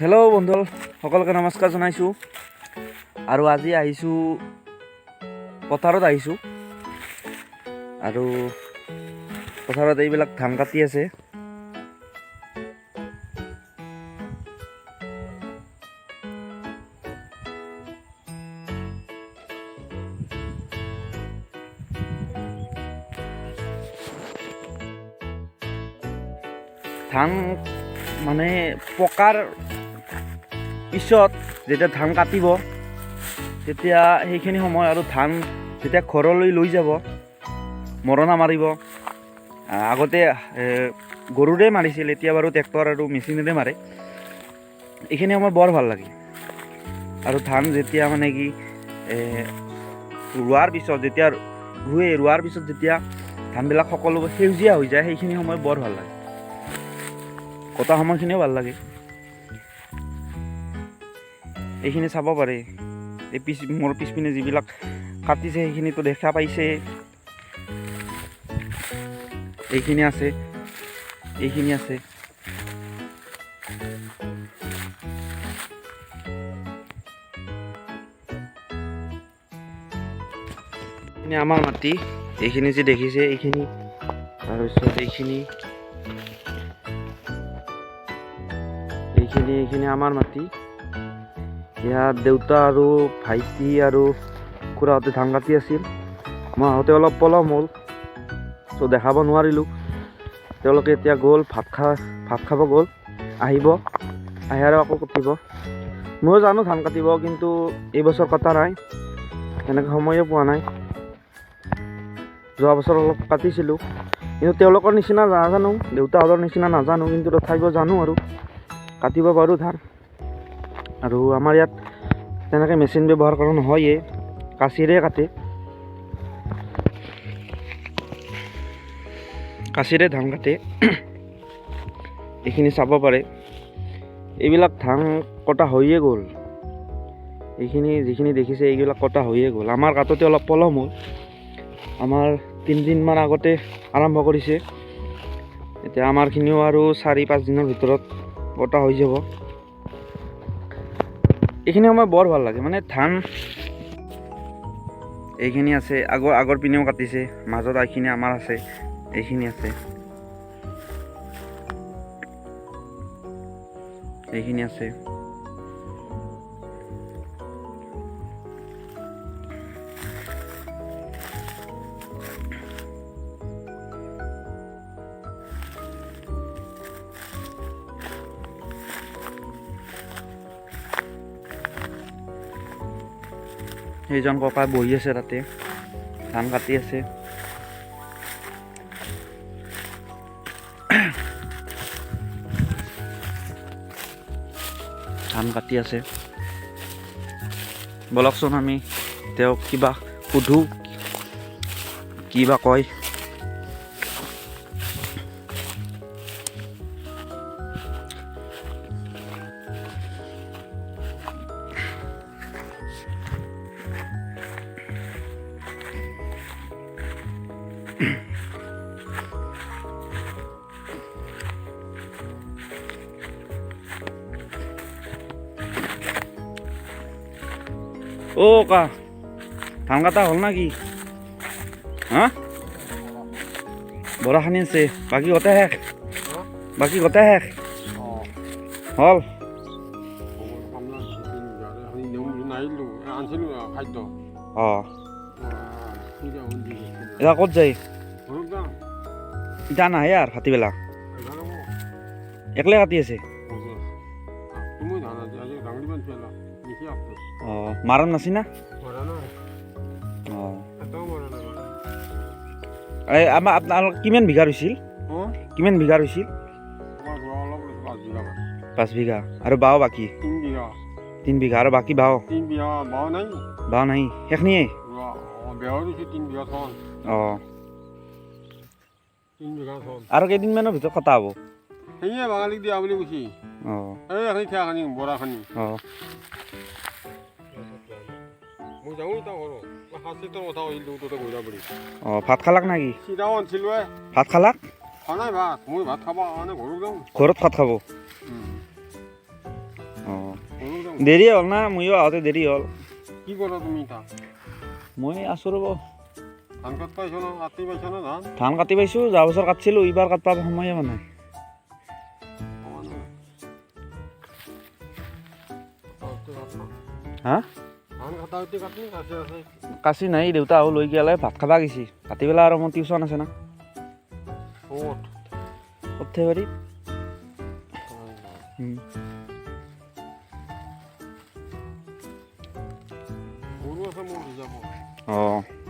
Hello' বন্ধু সকলকে নমস্কাৰ জনাইছোঁ আৰু আজি আহিছোঁ পথাৰত আহিছোঁ আৰু পথাৰত এইবিলাক ধান কাটি আছে। ধান মানে পকাৰ পিছত যেতিয়া ধান কাটিব তেতিয়া সেইখিনি সময় আৰু ধান যেতিয়া ঘৰলৈ লৈ যাব মৰণা মাৰিব। আগতে গৰুৰে মাৰিছিল, এতিয়া বাৰু ট্ৰেক্টৰ আৰু মেচিনেৰে মাৰে। এইখিনি সময় বৰ ভাল লাগে আৰু ধান যেতিয়া মানে কি ৰোৱাৰ পিছত যেতিয়া ৰোৱাৰ পিছত যেতিয়া ধানবিলাক সকলো সেউজীয়া হৈ যায় সেইখিনি সময় বৰ ভাল লাগে, কটা সময়খিনিও ভাল লাগে। এইখিনি চাব পাৰে, মোৰ পিছপিনে যিবিলাক কাটিছে সেইখিনিতো দেখা পাইছে। এইখিনি আছে, এইখিনি আছে। এইখিনি আমাৰ মাটি, এইখিনি যে দেখিছে এইখিনি, তাৰপিছত এইখিনি আমাৰ মাটি। ইয়াত দেউতা আৰু ভাইটি আৰু খুৰাহঁতে ধান কাটি আছিল। মই আহোঁতে অলপ পলম হ'ল, চ' দেখাব নোৱাৰিলোঁ। তেওঁলোকে এতিয়া গ'ল, ভাত খাব গ'ল, আহিব, আহি আৰু আকৌ কাটিব। ময়ো জানো ধান কাটিব, কিন্তু এইবছৰ কটা নাই, এনেকৈ সময়ে পোৱা নাই। যোৱা বছৰ অলপ কাটিছিলোঁ, কিন্তু তেওঁলোকৰ নিচিনা নাজানো, দেউতাহঁতৰ নিচিনা নাজানো, কিন্তু তথাপিও জানো আৰু কাটিব পাৰোঁ ধান। আৰু আমাৰ ইয়াত তেনেকৈ মেচিন ব্যৱহাৰ কৰা নহয়েই, কাঁচিৰে কাটে, কাঁচিৰে ধান কাটে। এইখিনি চাব পাৰে, এইবিলাক ধান কটা হৈয়ে গ'ল। এইখিনি যিখিনি দেখিছে এইবিলাক কটা হৈয়ে গ'ল। আমাৰ কাটোতে অলপ পলম হ'ল, আমাৰ 3 দিনমান আগতে আৰম্ভ কৰিছে। এতিয়া আমাৰখিনিও আৰু 4-5 দিনৰ ভিতৰত কটা হৈ যাব। এইখিনি সময় বৰ ভাল লাগে, মানে ধান এইখিনি আছে, আগৰ পিনেও কাটিছে, মাজত এইখিনি আমাৰ আছে, এইখিনি আছে, এইখিনি আছে। সেইজন ককা বহি আছে তাতে, ধান কাটি আছে। ধান কাটি আছে। বলকচোন আমি তেওঁক কিবা সুধো, কিবা কয়। অ' কা ধান কটা হ'ল না কি? হা বৰা খানি আছে, বাকী গোটেই শেষ? বাকী গোটেই শেষ হ'ল? অঁ, এতিয়া ক'ত যায়? এতিয়া নাহে আৰু ভাটিবেলা একলাই কাটি আছে। অঁ, মাৰণ নাছি না? অঁ, এই আপোনাৰ কিমান বিঘা ৰুইছিল? কিমান বিঘা ৰুইছিল? 5 বিঘা আৰু বাও বাকী 3 বিঘা আৰু বাকী বাও নাই সেইখিনিয়ে। অঁ, আৰু কেইদিনমানৰ ভিতৰত কটা হ'ব? বাঙালীক দিয়া বুলি কৈছি। অঁ, অঁ, অঁ, ভাত খালাক নাকি? ভাত খালাক? ঘৰত ভাত খাব? দেৰি হ'ল না, ময়ো আহোঁতে দেৰি হ'ল। কি কৰা তুমি তাত? মই আছোঁ ৰ'ব। ধান কাট পাইছ ন, কাটি পাইছ ন ধান? ধান কাটি পাইছোঁ, যোৱা বছৰ কাটিছিলোঁ, এইবাৰ কাটব সময়ে পোৱা নাই। হা? ধান কটা উঠি কাটি কাটি আছে। কাচি নাই, দেউতা আহো লৈ গেলে ভাত খাবা গৈছি। কাটি পেলাই আৰু মোৰ টিউচন আছে না। ক'ত? সৰ্থেবাৰীত। গৰু আছে মোৰ যাব। অঁ।